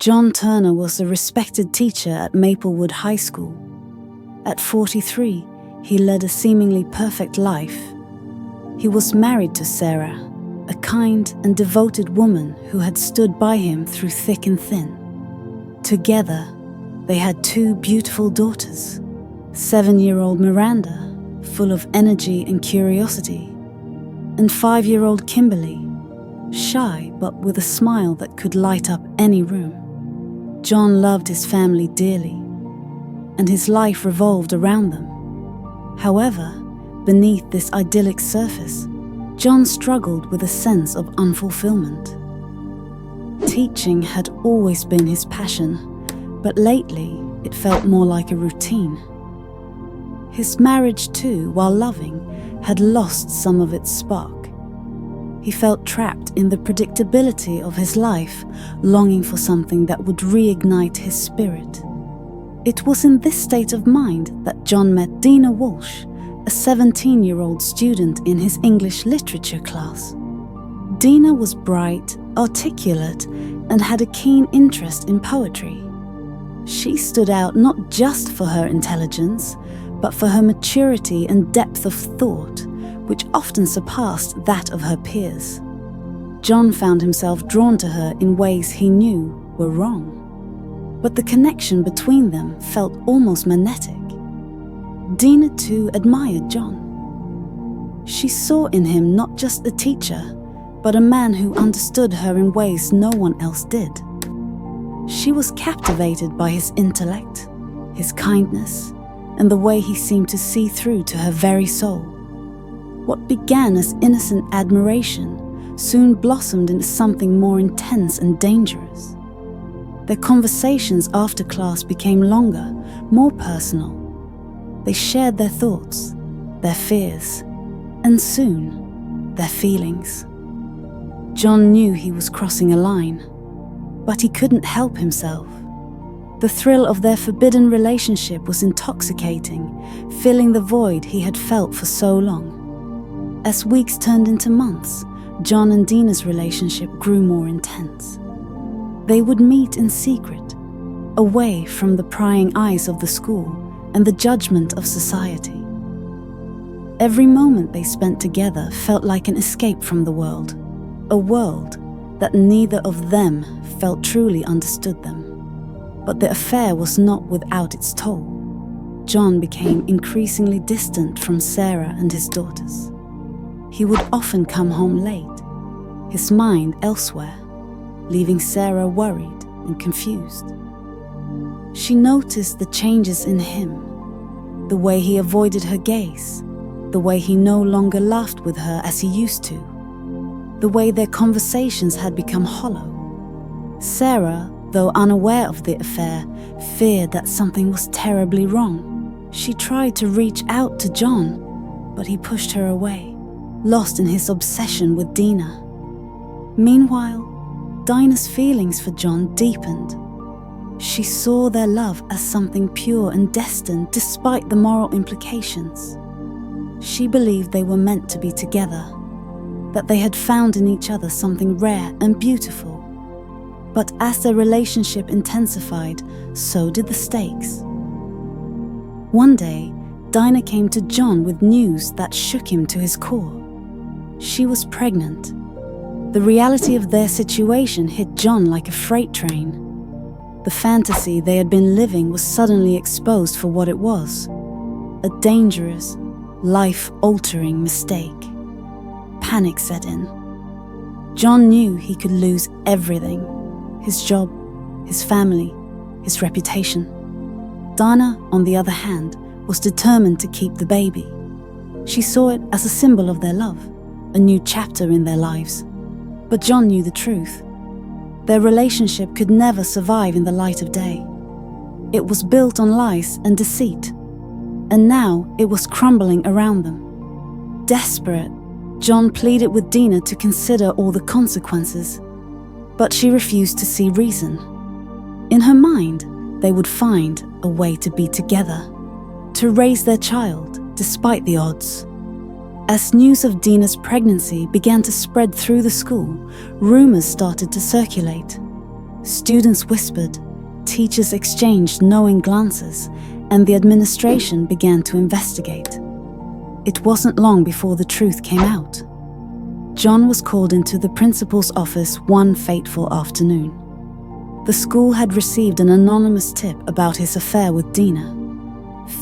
John Turner was a respected teacher at Maplewood High School. At 43, he led a seemingly perfect life. He was married to Sarah, a kind and devoted woman who had stood by him through thick and thin. Together, they had 2 beautiful daughters, 7-year-old Miranda, full of energy and curiosity, and 5-year-old Kimberly, shy but with a smile that could light up any room. John loved his family dearly, and his life revolved around them. However, beneath this idyllic surface, John struggled with a sense of unfulfillment. Teaching had always been his passion, but lately it felt more like a routine. His marriage too, while loving, had lost some of its spark. He felt trapped in the predictability of his life, longing for something that would reignite his spirit. It was in this state of mind that John met Dina Walsh, a 17-year-old student in his English literature class. Dina was bright, articulate, and had a keen interest in poetry. She stood out not just for her intelligence, but for her maturity and depth of thought, which often surpassed that of her peers. John found himself drawn to her in ways he knew were wrong. But the connection between them felt almost magnetic. Dina too admired John. She saw in him not just a teacher, but a man who understood her in ways no one else did. She was captivated by his intellect, his kindness, and the way he seemed to see through to her very soul. What began as innocent admiration soon blossomed into something more intense and dangerous. Their conversations after class became longer, more personal. They shared their thoughts, their fears, and soon, their feelings. John knew he was crossing a line, but he couldn't help himself. The thrill of their forbidden relationship was intoxicating, filling the void he had felt for so long. As weeks turned into months, John and Dina's relationship grew more intense. They would meet in secret, away from the prying eyes of the school and the judgment of society. Every moment they spent together felt like an escape from the world, a world that neither of them felt truly understood them. But the affair was not without its toll. John became increasingly distant from Sarah and his daughters. He would often come home late, his mind elsewhere, leaving Sarah worried and confused. She noticed the changes in him, the way he avoided her gaze, the way he no longer laughed with her as he used to, the way their conversations had become hollow. Sarah, though unaware of the affair, feared that something was terribly wrong. She tried to reach out to John, but he pushed her away, lost in his obsession with Dina. Meanwhile, Dina's feelings for John deepened. She saw their love as something pure and destined despite the moral implications. She believed they were meant to be together, that they had found in each other something rare and beautiful. But as their relationship intensified, so did the stakes. One day, Dina came to John with news that shook him to his core. She was pregnant. The reality of their situation hit John like a freight train. The fantasy they had been living was suddenly exposed for what it was: a dangerous, life-altering mistake. Panic set in. John knew he could lose everything: his job, his family, his reputation. Dina, on the other hand, was determined to keep the baby. She saw it as a symbol of their love, a new chapter in their lives. But John knew the truth. Their relationship could never survive in the light of day. It was built on lies and deceit, and now it was crumbling around them. Desperate, John pleaded with Dina to consider all the consequences, but she refused to see reason. In her mind, they would find a way to be together, to raise their child despite the odds. As news of Dina's pregnancy began to spread through the school, rumors started to circulate. Students whispered, teachers exchanged knowing glances, and the administration began to investigate. It wasn't long before the truth came out. John was called into the principal's office one fateful afternoon. The school had received an anonymous tip about his affair with Dina.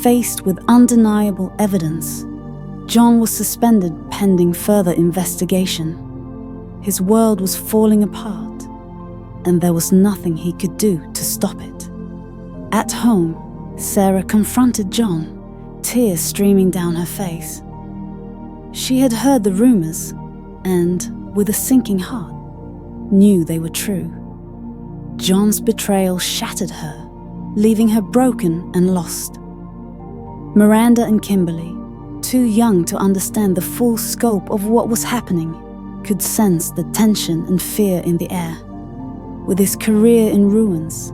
Faced with undeniable evidence, John was suspended pending further investigation. His world was falling apart, and there was nothing he could do to stop it. At home, Sarah confronted John, tears streaming down her face. She had heard the rumors and, with a sinking heart, knew they were true. John's betrayal shattered her, leaving her broken and lost. Miranda and Kimberly, too young to understand the full scope of what was happening, could sense the tension and fear in the air. With his career in ruins,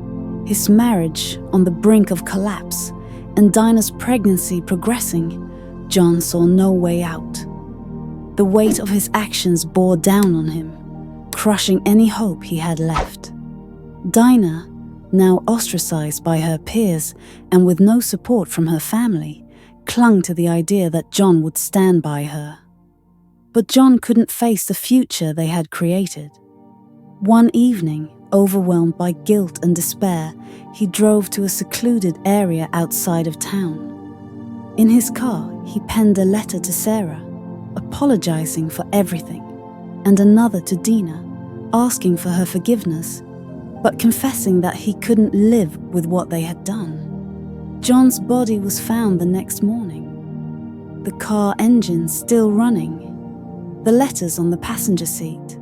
his marriage on the brink of collapse, and Dina's pregnancy progressing, John saw no way out. The weight of his actions bore down on him, crushing any hope he had left. Dina, now ostracized by her peers and with no support from her family, clung to the idea that John would stand by her. But John couldn't face the future they had created. One evening, overwhelmed by guilt and despair, he drove to a secluded area outside of town. In his car, he penned a letter to Sarah, apologizing for everything, and another to Dina, asking for her forgiveness, but confessing that he couldn't live with what they had done. John's body was found the next morning, the car engine still running, the letters on the passenger seat.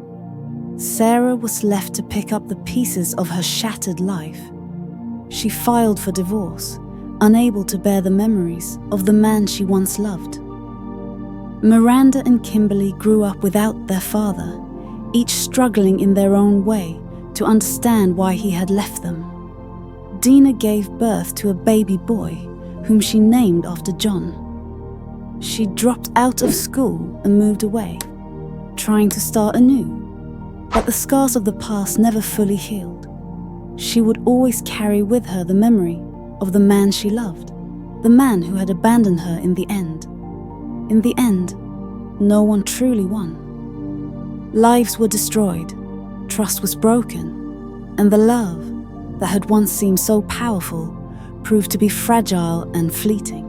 Sarah was left to pick up the pieces of her shattered life. She filed for divorce, unable to bear the memories of the man she once loved. Miranda and Kimberly grew up without their father, each struggling in their own way to understand why he had left them. Dina gave birth to a baby boy, whom she named after John. She dropped out of school and moved away, trying to start anew. But the scars of the past never fully healed. She would always carry with her the memory of the man she loved, the man who had abandoned her in the end. In the end, no one truly won. Lives were destroyed, trust was broken, and the love that had once seemed so powerful proved to be fragile and fleeting.